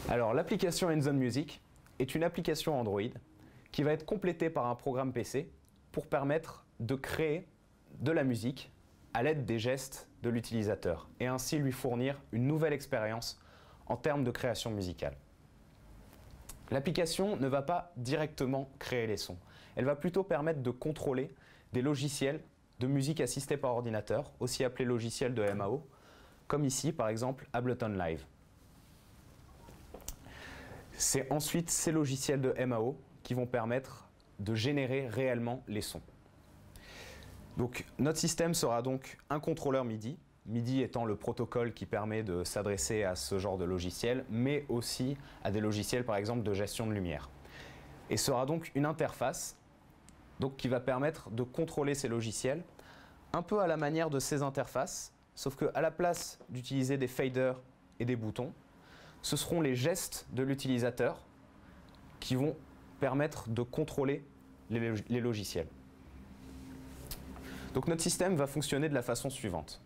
Alors l'application Endzone Music est une application Android qui va être complétée par un programme PC pour permettre de créer de la musique à l'aide des gestes de l'utilisateur et ainsi lui fournir une nouvelle expérience en termes de création musicale. L'application ne va pas directement créer les sons, elle va plutôt permettre de contrôler des logiciels de musique assistée par ordinateur, aussi appelés logiciels de MAO, comme ici par exemple Ableton Live. C'est ensuite ces logiciels de MAO qui vont permettre de générer réellement les sons. Donc, notre système sera donc un contrôleur MIDI, MIDI étant le protocole qui permet de s'adresser à ce genre de logiciel, mais aussi à des logiciels par exemple de gestion de lumière. Et sera donc une interface qui va permettre de contrôler ces logiciels, un peu à la manière de ces interfaces, sauf qu'à la place d'utiliser des faders et des boutons, ce seront les gestes de l'utilisateur qui vont permettre de contrôler les logiciels. Donc notre système va fonctionner de la façon suivante.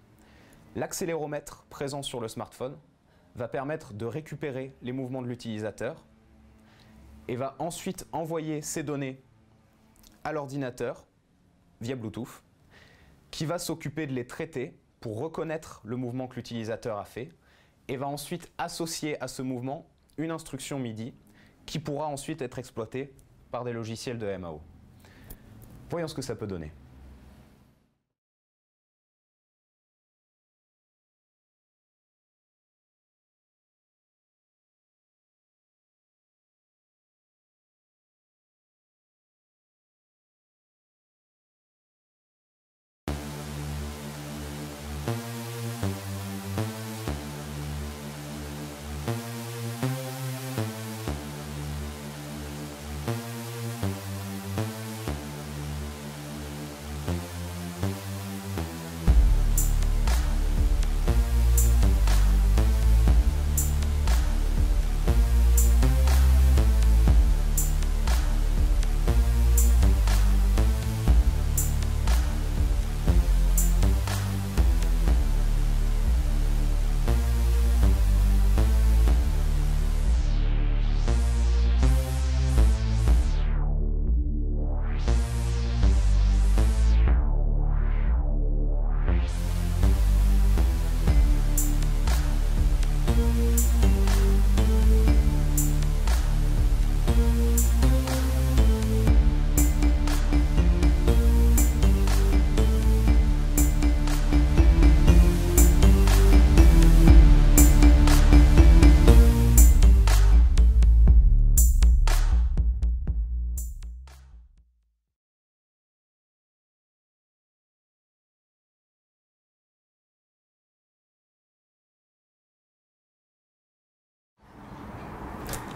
L'accéléromètre présent sur le smartphone va permettre de récupérer les mouvements de l'utilisateur et va ensuite envoyer ces données à l'ordinateur via Bluetooth qui va s'occuper de les traiter pour reconnaître le mouvement que l'utilisateur a fait et va ensuite associer à ce mouvement une instruction MIDI qui pourra ensuite être exploitée par des logiciels de MAO. Voyons ce que ça peut donner.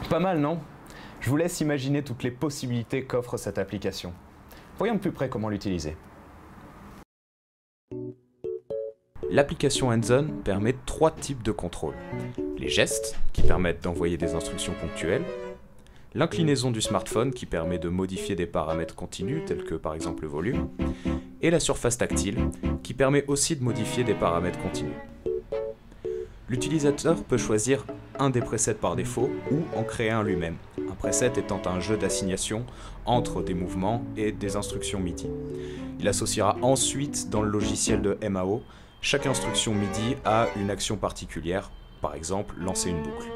Pas mal, non? Je vous laisse imaginer toutes les possibilités qu'offre cette application. Voyons de plus près comment l'utiliser. L'application Endzone permet 3 types de contrôle. Les gestes, qui permettent d'envoyer des instructions ponctuelles. L'inclinaison du smartphone, qui permet de modifier des paramètres continus, tels que par exemple le volume. Et la surface tactile, qui permet aussi de modifier des paramètres continus. L'utilisateur peut choisir un des presets par défaut ou en créer un lui-même, un preset étant un jeu d'assignation entre des mouvements et des instructions MIDI. Il associera ensuite dans le logiciel de MAO chaque instruction MIDI à une action particulière, par exemple lancer une boucle.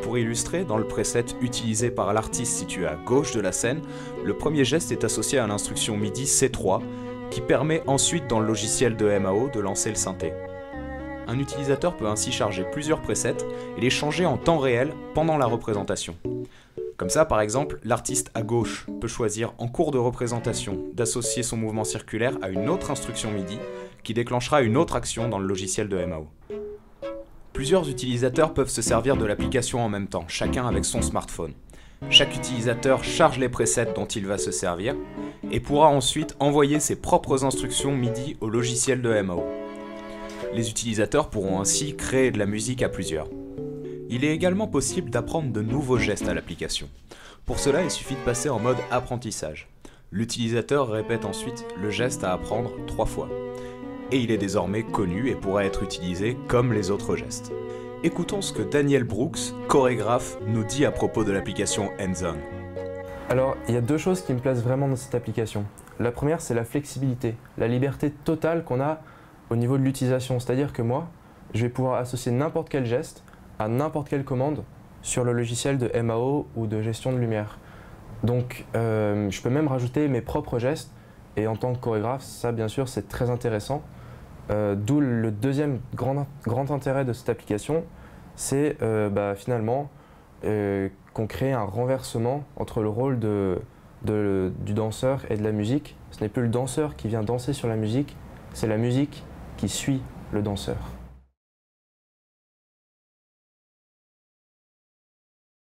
Pour illustrer, dans le preset utilisé par l'artiste situé à gauche de la scène, le premier geste est associé à l'instruction MIDI C3 qui permet ensuite dans le logiciel de MAO de lancer le synthé. Un utilisateur peut ainsi charger plusieurs presets et les changer en temps réel pendant la représentation. Comme ça, par exemple, l'artiste à gauche peut choisir en cours de représentation d'associer son mouvement circulaire à une autre instruction MIDI qui déclenchera une autre action dans le logiciel de MAO. Plusieurs utilisateurs peuvent se servir de l'application en même temps, chacun avec son smartphone. Chaque utilisateur charge les presets dont il va se servir et pourra ensuite envoyer ses propres instructions MIDI au logiciel de MAO. Les utilisateurs pourront ainsi créer de la musique à plusieurs. Il est également possible d'apprendre de nouveaux gestes à l'application. Pour cela, il suffit de passer en mode apprentissage. L'utilisateur répète ensuite le geste à apprendre 3 fois. Et il est désormais connu et pourra être utilisé comme les autres gestes. Écoutons ce que Daniel Brooks, chorégraphe, nous dit à propos de l'application Hands-On. Alors, il y a deux choses qui me plaisent vraiment dans cette application. La première, c'est la flexibilité, la liberté totale qu'on a au niveau de l'utilisation. C'est-à-dire que moi, je vais pouvoir associer n'importe quel geste à n'importe quelle commande sur le logiciel de MAO ou de gestion de lumière. Donc, je peux même rajouter mes propres gestes. Et en tant que chorégraphe, ça, bien sûr, c'est très intéressant. D'où le deuxième grand intérêt de cette application, c'est finalement qu'on crée un renversement entre le rôle du danseur et de la musique. Ce n'est plus le danseur qui vient danser sur la musique, c'est la musique qui suit le danseur.